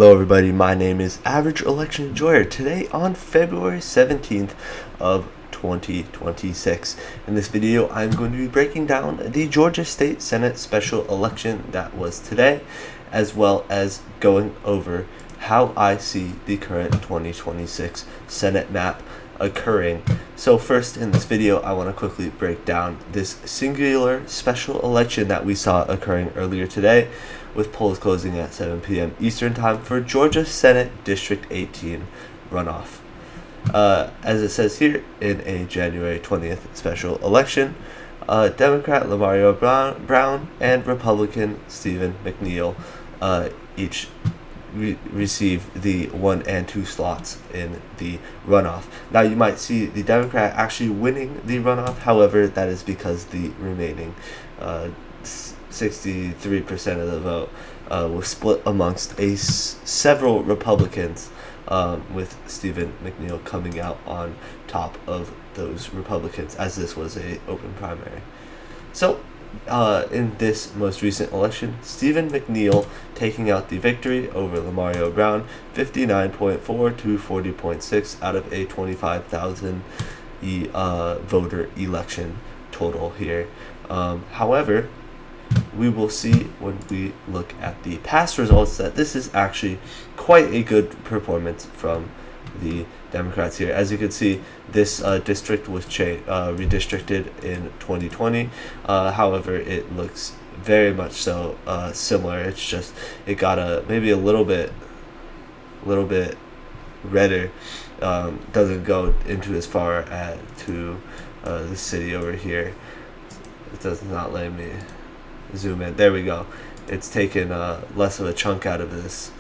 Hello everybody, my name is Average Election Enjoyer. Today on February 17th of 2026. In this video, I'm going to be breaking down the Georgia State Senate special election that was today, as well as going over how I see the current 2026 Senate map occurring. So first in this video, I want to quickly break down this singular special election that we saw occurring earlier today, with polls closing at 7 p.m. Eastern Time for Georgia Senate District 18 runoff. As it says here, in a January 20th special election, Democrat Lamario Brown and Republican Stephen McNeil each receive the 1 and 2 slots in the runoff. Now you might see the Democrat actually winning the runoff, however, that is because the remaining 63% of the vote was split amongst several Republicans, with Stephen McNeil coming out on top of those Republicans, as this was a open primary. So in this most recent election, Stephen McNeil taking out the victory over Lamario Brown, 59.4 to 40.6 out of a 25,000 voter election total here. However, we will see when we look at the past results that this is actually quite a good performance from the Democrats here. As you can see, this district was redistricted in 2020. However, it looks very much so similar. It's just it got maybe a little bit redder. Doesn't go into as far to the city over here. It does not let me zoom in. There we go. It's taken less of a chunk out of this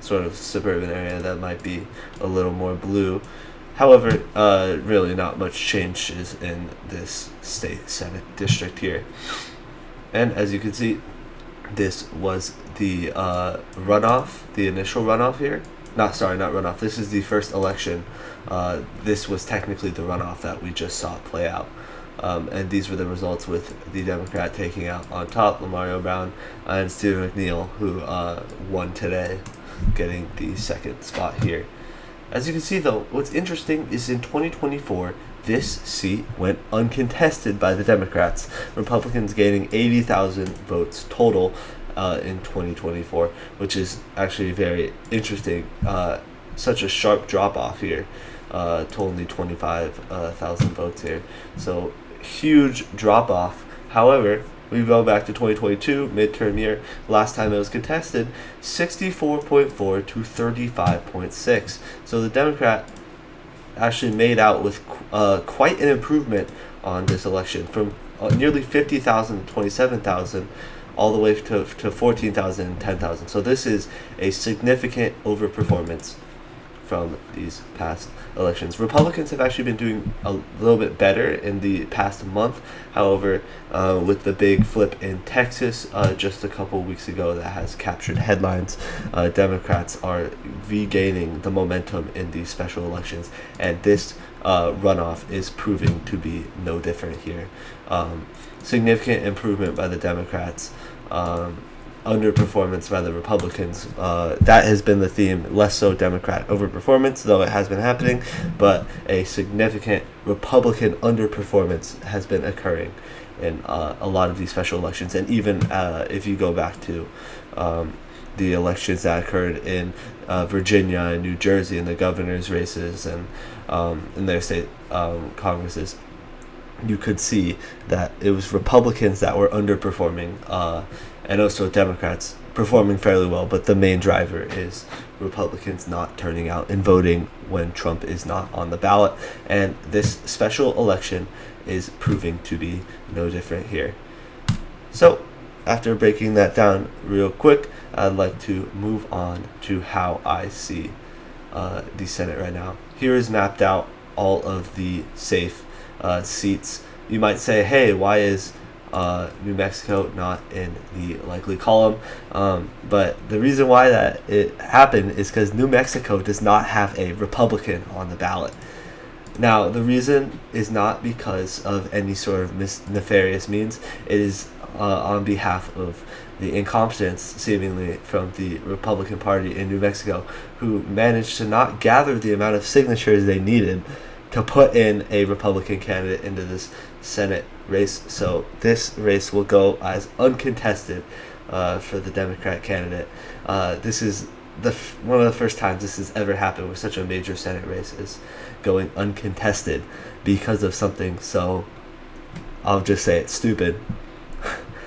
sort of suburban area that might be a little more blue. However, really not much changes in this state Senate district here. And as you can see, this was the runoff, the initial runoff here. Not runoff. This is the first election. This was technically the runoff that we just saw play out. And these were the results, with the Democrat taking out on top Lamario Brown and Stephen McNeil, who won today, getting the second spot here. As you can see, though, what's interesting is in 2024, this seat went uncontested by the Democrats, Republicans gaining 80,000 votes total in 2024, which is actually very interesting. Such a sharp drop-off here to only 25,000 votes here. So huge drop-off. However, we go back to 2022, midterm year. Last time it was contested, 64.4 to 35.6. So the Democrat actually made out with quite an improvement on this election, from nearly 50,000 to 27,000, all the way to 14,000 and 10,000. So this is a significant overperformance from these past elections. Republicans have actually been doing a little bit better in the past month. However, with the big flip in Texas just a couple weeks ago that has captured headlines, Democrats are regaining the momentum in these special elections, and this runoff is proving to be no different here. Significant improvement by the Democrats. Underperformance by the Republicans. That has been the theme, less so Democrat overperformance, though it has been happening, but a significant Republican underperformance has been occurring in a lot of these special elections. And even if you go back to the elections that occurred in Virginia and New Jersey, in the governor's races and in their state congresses, you could see that it was Republicans that were underperforming, and also Democrats performing fairly well, but the main driver is Republicans not turning out and voting when Trump is not on the ballot, and this special election is proving to be no different here. So, after breaking that down real quick, I'd like to move on to how I see the Senate right now. Here is mapped out all of the safe seats. You might say, hey, why is New Mexico not in the likely column? But the reason why that it happened is because New Mexico does not have a Republican on the ballot. Now, the reason is not because of any sort of nefarious means. It is on behalf of the incompetence, seemingly, from the Republican Party in New Mexico, who managed to not gather the amount of signatures they needed to put in a Republican candidate into this Senate race. So this race will go as uncontested for the Democrat candidate. This is one of the first times this has ever happened where such a major Senate race is going uncontested because of something so, I'll just say it's stupid.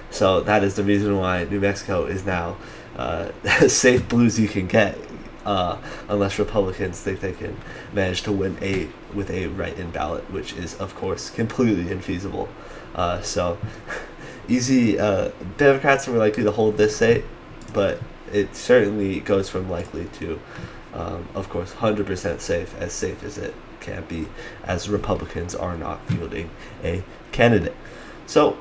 So that is the reason why New Mexico is now as safe blue as you can get, unless Republicans think they can manage to win with a write-in ballot, which is, of course, completely infeasible. So easy. Democrats were likely to hold this state, but it certainly goes from likely to, of course, 100% safe as it can be, as Republicans are not fielding a candidate. So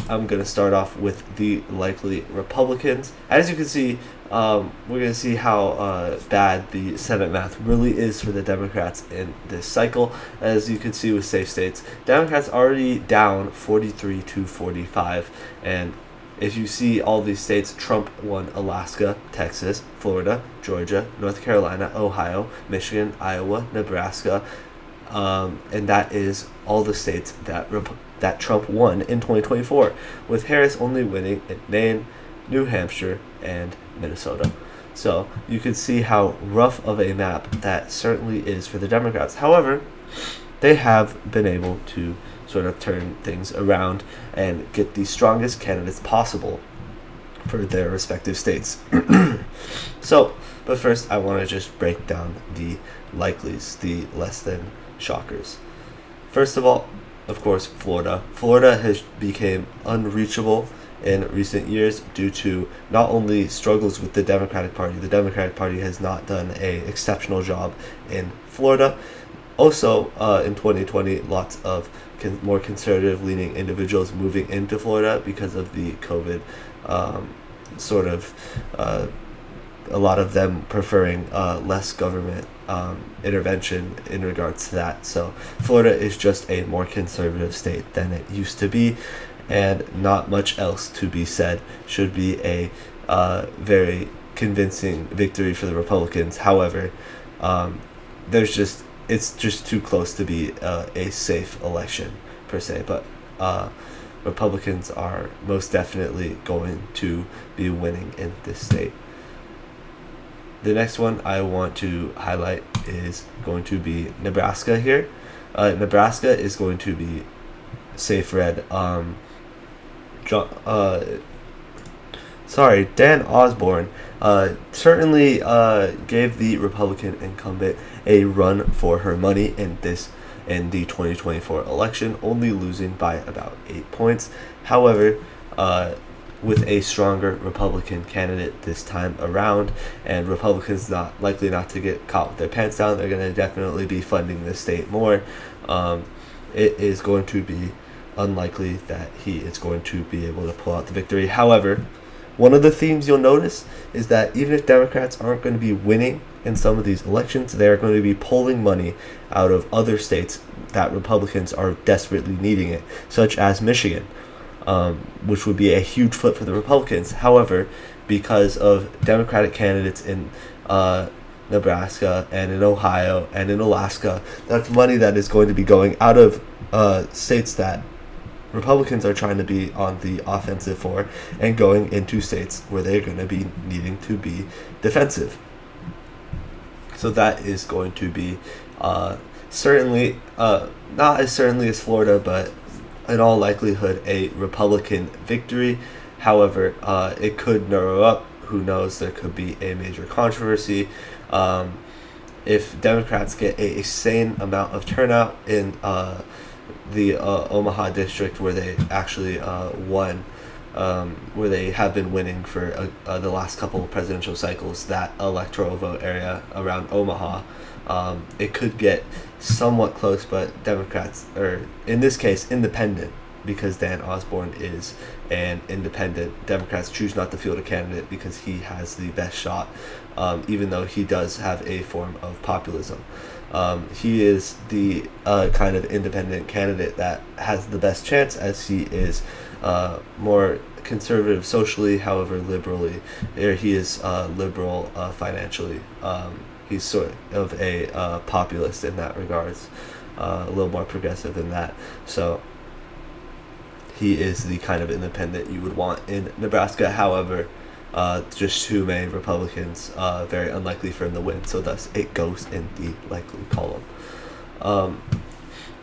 I'm going to start off with the likely Republicans. As you can see, we're going to see how bad the Senate math really is for the Democrats in this cycle. As you can see with safe states, Democrats already down 43-45, and if you see all these states, Trump won Alaska, Texas, Florida, Georgia, North Carolina, Ohio, Michigan, Iowa, Nebraska, and that is all the states that Trump won in 2024, with Harris only winning in Maine, New Hampshire, and Minnesota. So you can see how rough of a map that certainly is for the Democrats. However, they have been able to sort of turn things around and get the strongest candidates possible for their respective states. So, but first I want to just break down the likelies, the less than shockers. First of all, of course, Florida. Florida has become unreachable in recent years due to not only struggles with the Democratic Party. The Democratic Party has not done an exceptional job in Florida. Also, in 2020, lots of more conservative-leaning individuals moving into Florida because of the COVID a lot of them preferring less government intervention in regards to that. So Florida is just a more conservative state than it used to be, and not much else to be said. Should be a very convincing victory for the Republicans. However, it's just too close to be a safe election per se. But Republicans are most definitely going to be winning in this state. The next one I want to highlight is going to be Nebraska here. Nebraska is going to be safe red. Dan Osborne certainly gave the Republican incumbent a run for her money in the 2024 election, only losing by about 8 points. However, with a stronger Republican candidate this time around, and Republicans not likely not to get caught with their pants down, they're going to definitely be funding the state more. It is going to be unlikely that he is going to be able to pull out the victory. However, one of the themes you'll notice is that even if Democrats aren't going to be winning in some of these elections, they are going to be pulling money out of other states that Republicans are desperately needing it, such as Michigan, which would be a huge flip for the Republicans. However, because of Democratic candidates in Nebraska and in Ohio and in Alaska, that's money that is going to be going out of states that Republicans are trying to be on the offensive for, and going into states where they're going to be needing to be defensive. So that is going to be certainly, not as certainly as Florida, but in all likelihood a Republican victory. However, it could narrow up. Who knows? There could be a major controversy. If Democrats get a insane amount of turnout in the Omaha district, where they actually won, where they have been winning for the last couple of presidential cycles, that electoral vote area around Omaha, it could get somewhat close, but Democrats, or in this case, independent, because Dan Osborne is an independent. Democrats choose not to field a candidate because he has the best shot, even though he does have a form of populism. He is the kind of independent candidate that has the best chance, as he is more conservative socially, however liberally, or he is liberal financially. He's sort of a populist in that regards, a little more progressive than that. So he is the kind of independent you would want in Nebraska. However, just too many Republicans, very unlikely for him to win. So thus, it goes in the likely column.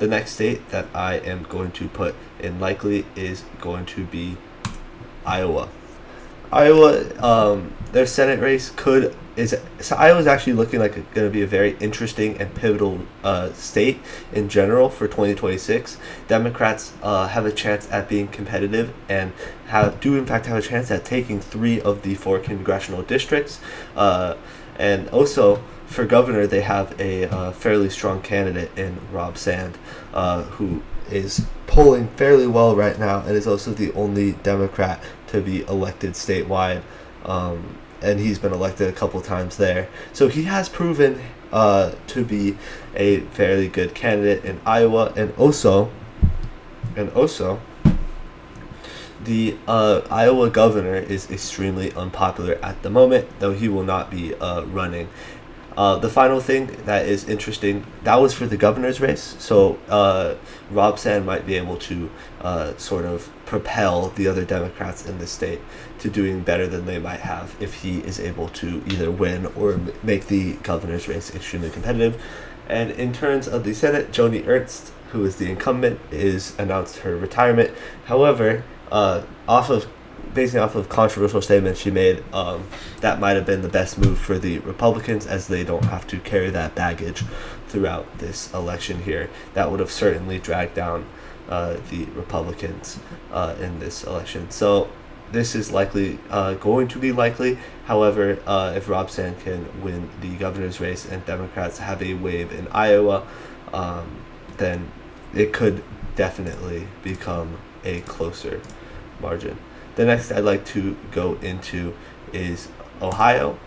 The next state that I am going to put in likely is going to be Iowa. Iowa, their Senate race Iowa's actually looking like going to be a very interesting and pivotal state in general for 2026. Democrats have a chance at being competitive and do in fact have a chance at taking 3 of the 4 congressional districts, and also for governor they have a fairly strong candidate in Rob Sand, who is polling fairly well right now and is also the only Democrat to be elected statewide, and he's been elected a couple times there. So he has proven to be a fairly good candidate in Iowa, and also the Iowa governor is extremely unpopular at the moment, though he will not be running. The final thing that is interesting, that was for the governor's race, so Rob Sand might be able to sort of propel the other Democrats in the state to doing better than they might have if he is able to either win or make the governor's race extremely competitive. And in terms of the Senate, Joni Ernst, who is the incumbent, is announced her retirement. However, based off of controversial statements she made, that might have been the best move for the Republicans, as they don't have to carry that baggage throughout this election here. That would have certainly dragged down the Republicans in this election. So this is likely going to be likely. However, if Rob Sand can win the governor's race and Democrats have a wave in Iowa, then it could definitely become a closer margin. The next I'd like to go into is Ohio.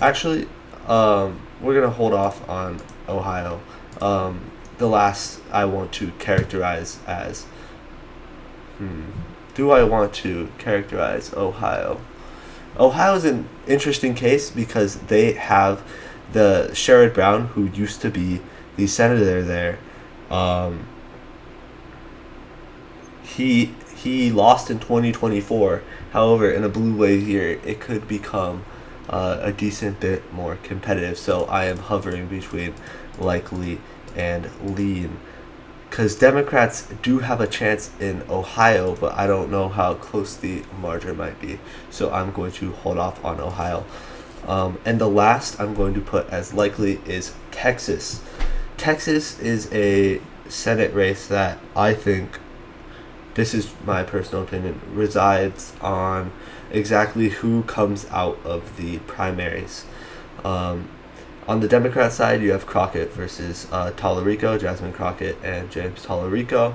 Actually, we're going to hold off on Ohio. The last I want to characterize as... Do I want to characterize Ohio? Ohio is an interesting case because they have the Sherrod Brown, who used to be the senator there. He lost in 2024. However, in a blue wave year, it could become a decent bit more competitive. So I am hovering between likely and lean, because Democrats do have a chance in Ohio, but I don't know how close the margin might be. So I'm going to hold off on Ohio. And the last I'm going to put as likely is Texas. Texas is a Senate race that I think, this is my personal opinion, resides on exactly who comes out of the primaries. On the Democrat side, you have Crockett versus Tallarico, Jasmine Crockett and James Tallarico.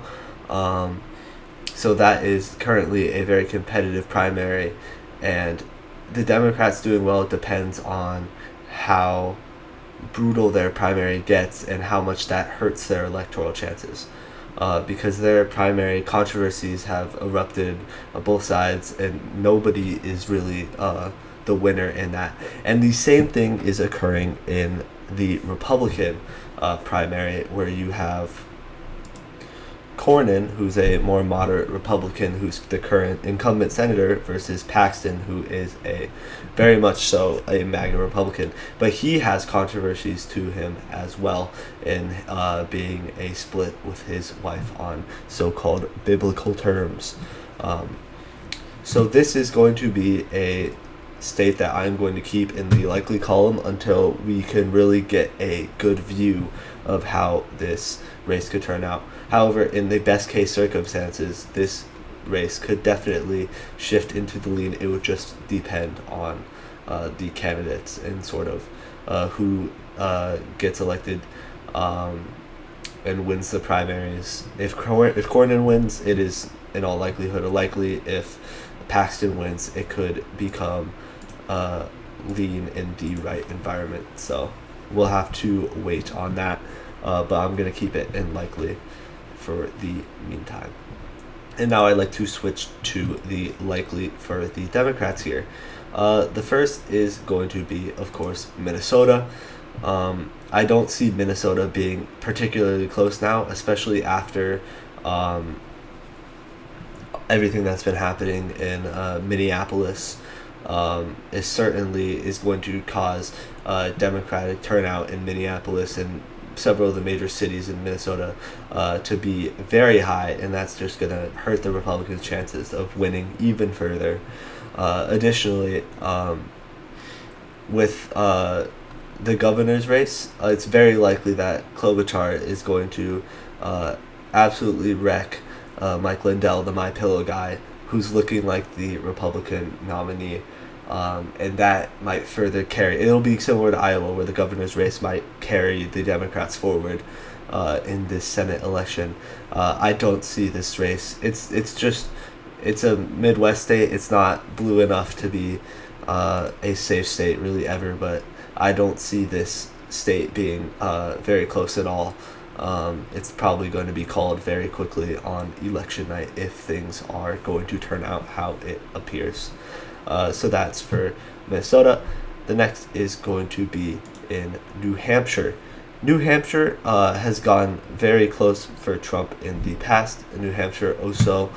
So that is currently a very competitive primary, and the Democrats doing well depends on how brutal their primary gets and how much that hurts their electoral chances. Because their primary controversies have erupted on both sides, and nobody is really the winner in that. And the same thing is occurring in the Republican primary, where you have Cornyn, who's a more moderate Republican, who's the current incumbent senator, versus Paxton, who is a very much so a MAGA Republican. But he has controversies to him as well, in being a split with his wife on so-called biblical terms. So this is going to be a state that I'm going to keep in the likely column until we can really get a good view of how this race could turn out. However, in the best case circumstances, this race could definitely shift into the lean. It would just depend on the candidates and sort of who gets elected and wins the primaries. If Cornyn wins, it is in all likelihood likely. If Paxton wins, it could become lean in the right environment. So we'll have to wait on that, but I'm going to keep it in likely for the meantime. And now I'd like to switch to the likely for the Democrats here. The first is going to be, of course, Minnesota. I don't see Minnesota being particularly close now, especially after everything that's been happening in Minneapolis. It certainly is going to cause Democratic turnout in Minneapolis and several of the major cities in Minnesota to be very high, and that's just going to hurt the Republicans' chances of winning even further. Additionally, with the governor's race, it's very likely that Klobuchar is going to absolutely wreck Mike Lindell, the My Pillow guy, who's looking like the Republican nominee. And that might further carry. It'll be similar to Iowa, where the governor's race might carry the Democrats forward in this Senate election. I don't see this race. It's a Midwest state. It's not blue enough to be a safe state really ever, but I don't see this state being very close at all. It's probably going to be called very quickly on election night if things are going to turn out how it appears. So that's for Minnesota. The next is going to be in New Hampshire. New Hampshire has gone very close for Trump in the past. New Hampshire also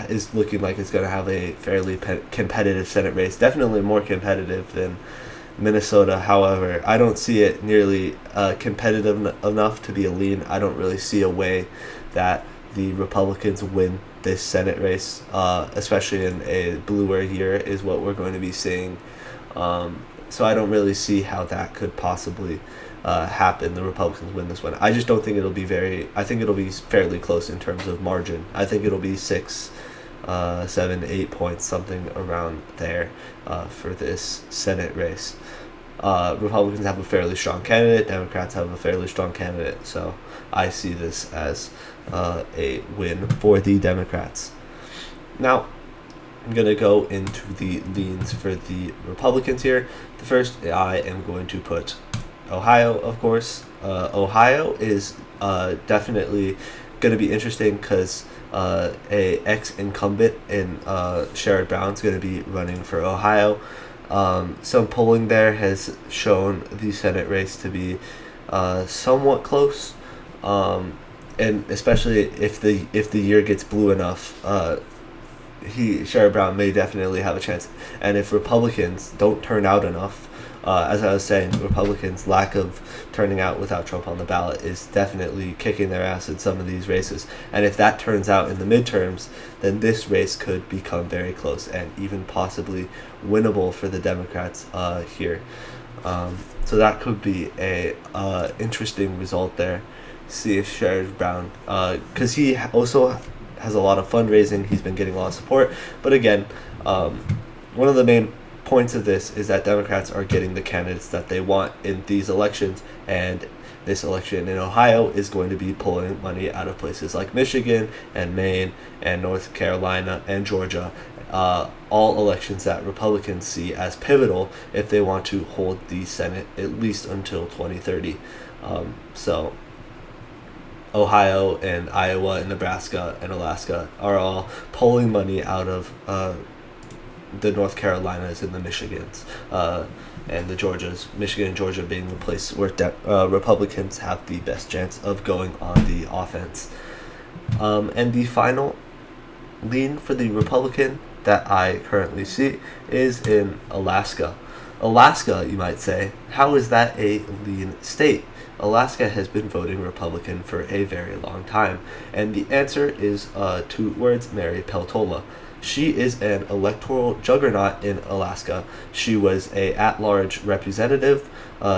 is looking like it's going to have a fairly competitive Senate race. Definitely more competitive than Minnesota. However, I don't see it nearly competitive enough to be a lean. I don't really see a way that the Republicans win this Senate race, especially in a bluer year, is what we're going to be seeing. So I don't really see how that could possibly happen. The Republicans win this one. I just don't think it'll be I think it'll be fairly close in terms of margin. I think it'll be 6, 7, 8 points, something around there for this Senate race. Republicans have a fairly strong candidate. Democrats have a fairly strong candidate. So I see this as a win for the Democrats. Now, I'm going to go into the leans for the Republicans here. The first, I am going to put Ohio, of course. Ohio is definitely going to be interesting because a ex-incumbent in Sherrod Brown is going to be running for Ohio. Some polling there has shown the Senate race to be somewhat close, and especially if the year gets blue enough, Sherrod Brown may definitely have a chance. And if Republicans don't turn out enough, as I was saying, Republicans' lack of turning out without Trump on the ballot is definitely kicking their ass in some of these races. And if that turns out in the midterms, then this race could become very close and even possibly winnable for the Democrats here. So that could be a interesting result there. See if Sherrod Brown, because he also has a lot of fundraising, he's been getting a lot of support. But again, one of the main points of this is that Democrats are getting the candidates that they want in these elections, and this election in Ohio is going to be pulling money out of places like Michigan and Maine and North Carolina and Georgia, all elections that Republicans see as pivotal if they want to hold the Senate at least until 2030. So Ohio and Iowa and Nebraska and Alaska are all pulling money out of the North Carolinas and the Michigans, and the Georgias, Michigan and Georgia being the place where Republicans have the best chance of going on the offense. And the final lean for the Republican that I currently see is in Alaska. Alaska, you might say, how is that a lean state? Alaska has been voting Republican for a very long time, and the answer is 2 words, Mary Peltola. She is an electoral juggernaut in Alaska. She was a at-large representative.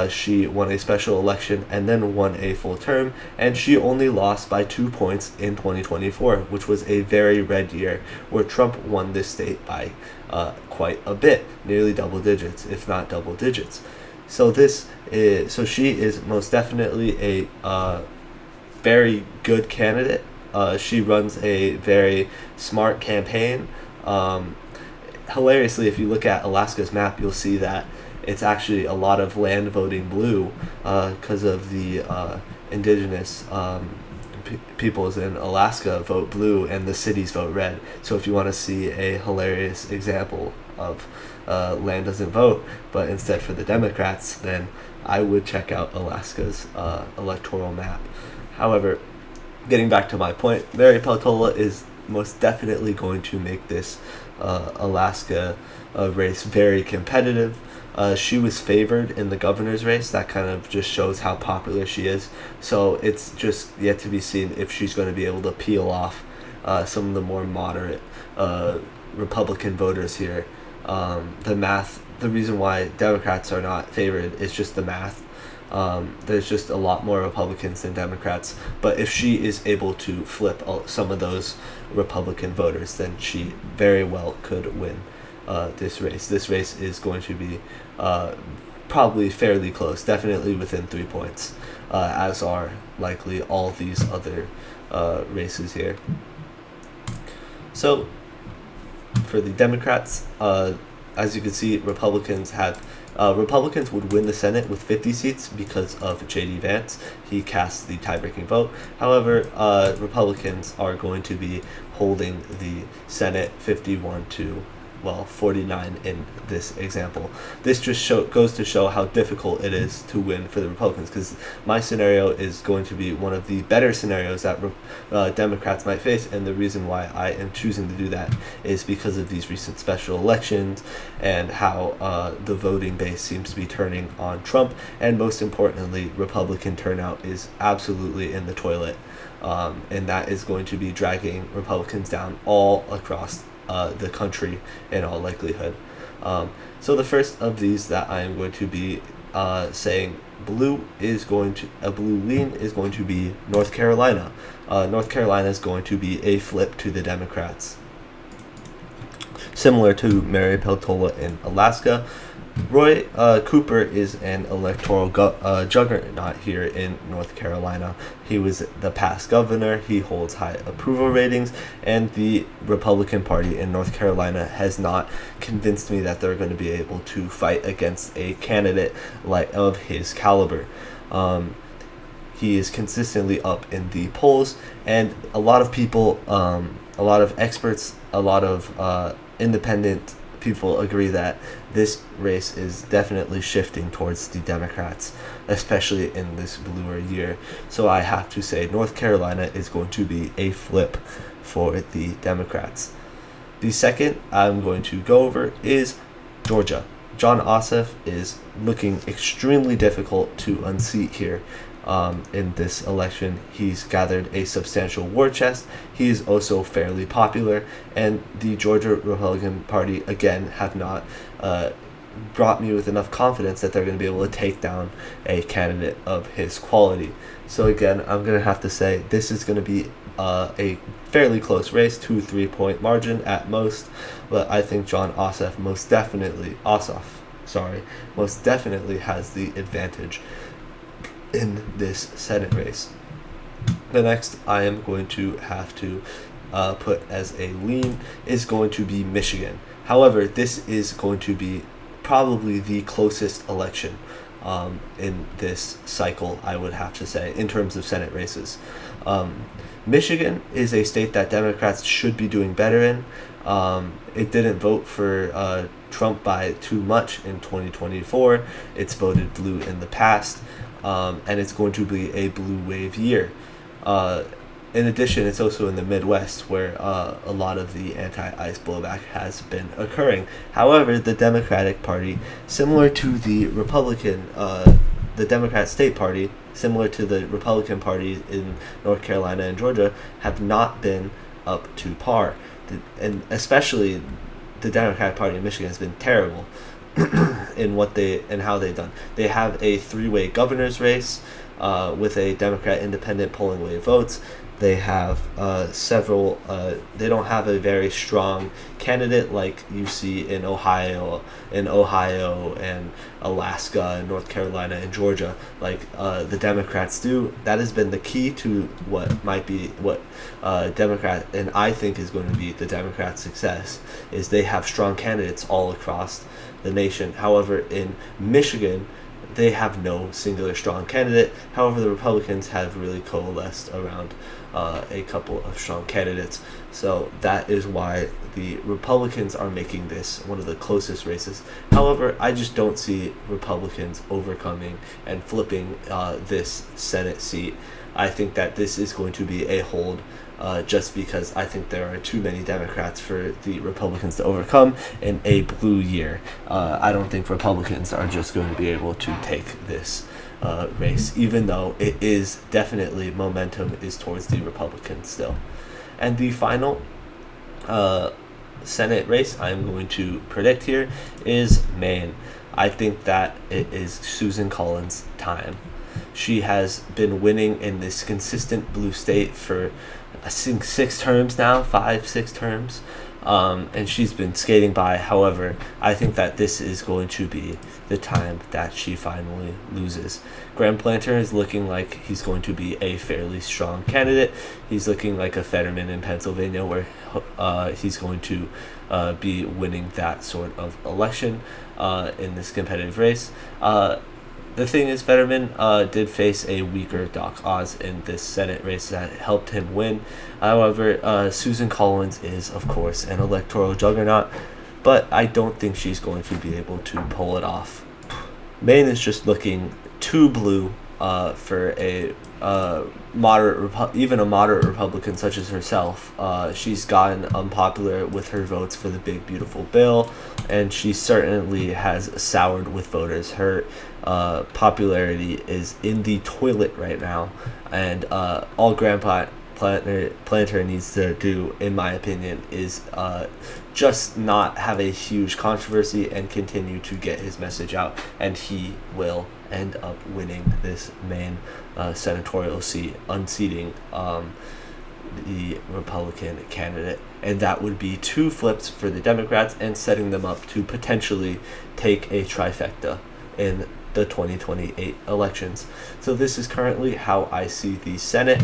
She won a special election and then won a full term, and she only lost by 2 points in 2024, which was a very red year, where Trump won this state by quite a bit, nearly double digits, if not double digits. So she is most definitely a very good candidate. She runs a very smart campaign. Hilariously, if you look at Alaska's map, you'll see that it's actually a lot of land voting blue because of the indigenous peoples in Alaska vote blue and the cities vote red. So if you want to see a hilarious example of land doesn't vote, but instead for the Democrats, then I would check out Alaska's electoral map. However, getting back to my point, Mary Peltola is most definitely going to make this Alaska race very competitive. She was favored in the governor's race. That kind of just shows how popular she is. So it's just yet to be seen if she's going to be able to peel off some of the more moderate Republican voters here. The reason why Democrats are not favored is just the math. There's just a lot more Republicans than Democrats. But if she is able to flip some of those Republican voters, then she very well could win this race. This race is going to be probably fairly close, definitely within 3 points, as are likely all these other races here. So, for the Democrats, as you can see, Republicans would win the Senate with 50 seats because of J.D. Vance. He cast the tie-breaking vote. However, Republicans are going to be holding the Senate 51 to 49 in this example. This just goes to show how difficult it is to win for the Republicans, because my scenario is going to be one of the better scenarios that Democrats might face, and the reason why I am choosing to do that is because of these recent special elections and how the voting base seems to be turning on Trump, and most importantly, Republican turnout is absolutely in the toilet, and that is going to be dragging Republicans down all across the country in all likelihood. So the first of these that I am going to be saying a blue lean is going to be North Carolina. North Carolina is going to be a flip to the Democrats. Similar to Mary Peltola in Alaska, Roy Cooper is an electoral juggernaut here in North Carolina. He was the past governor. He holds high approval ratings, and the Republican Party in North Carolina has not convinced me that they're going to be able to fight against a candidate of his caliber. He is consistently up in the polls, and a lot of people, a lot of experts, a lot of independent people agree that this race is definitely shifting towards the Democrats, especially in this bluer year. So I have to say North Carolina is going to be a flip for the Democrats. The second I'm going to go over is Georgia. Jon Ossoff is looking extremely difficult to unseat here. In this election, he's gathered a substantial war chest. He is also fairly popular, and the Georgia Republican Party again have not brought me with enough confidence that they're going to be able to take down a candidate of his quality. So again, I'm going to have to say this is going to be a fairly close race, 2-3 point margin at most, but I think Jon Ossoff most definitely has the advantage in this Senate race. The next I am going to have to put as a lean is going to be Michigan. However, this is going to be probably the closest election in this cycle, I would have to say, in terms of Senate races. Michigan is a state that Democrats should be doing better in. It didn't vote for Trump by too much in 2024. It's voted blue in the past. And it's going to be a blue wave year. In addition, it's also in the Midwest where a lot of the anti-ICE blowback has been occurring. However, the Democratic Party, similar to the the Democrat State Party, similar to the Republican Party in North Carolina and Georgia, have not been up to par. And especially the Democratic Party in Michigan has been terrible in how they've done. They have a 3-way governor's race with a Democrat independent polling away votes. They have several. They don't have a very strong candidate like you see in Ohio and Alaska and North Carolina and Georgia, like the Democrats do. That has been the key to what Democrat and I think is going to be the Democrat success, is they have strong candidates all across the nation. However, in Michigan, they have no singular strong candidate. However, the Republicans have really coalesced around a couple of strong candidates. So that is why the Republicans are making this one of the closest races. However, I just don't see Republicans overcoming and flipping this Senate seat. I think that this is going to be a hold, just because I think there are too many Democrats for the Republicans to overcome in a blue year. I don't think Republicans are just going to be able to take this race, even though it is definitely momentum is towards the Republicans still. And the final Senate race I'm going to predict here is Maine. I think that it is Susan Collins' time. She has been winning in this consistent blue state for I think 6 terms now, 5-6 terms, and she's been skating by. However, I think that this is going to be the time that she finally loses. Graham Planter is looking like he's going to be a fairly strong candidate. He's looking like a Fetterman in Pennsylvania, where he's going to be winning that sort of election in this competitive race. The thing is, Fetterman did face a weaker Doc Oz in this Senate race that helped him win. However, Susan Collins is, of course, an electoral juggernaut, but I don't think she's going to be able to pull it off. Maine is just looking too blue for a even a moderate Republican such as herself. She's gotten unpopular with her votes for the big beautiful bill, and she certainly has soured with voters. Her popularity is in the toilet right now, and all Grandpa Planter needs to do, in my opinion, is just not have a huge controversy and continue to get his message out, and he will end up winning this Maine senatorial seat, unseating the Republican candidate. And that would be 2 flips for the Democrats and setting them up to potentially take a trifecta in the 2028 elections. So this is currently how I see the Senate.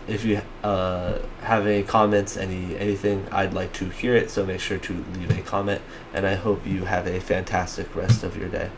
If you have any comments, anything, I'd like to hear it, so make sure to leave a comment, and I hope you have a fantastic rest of your day.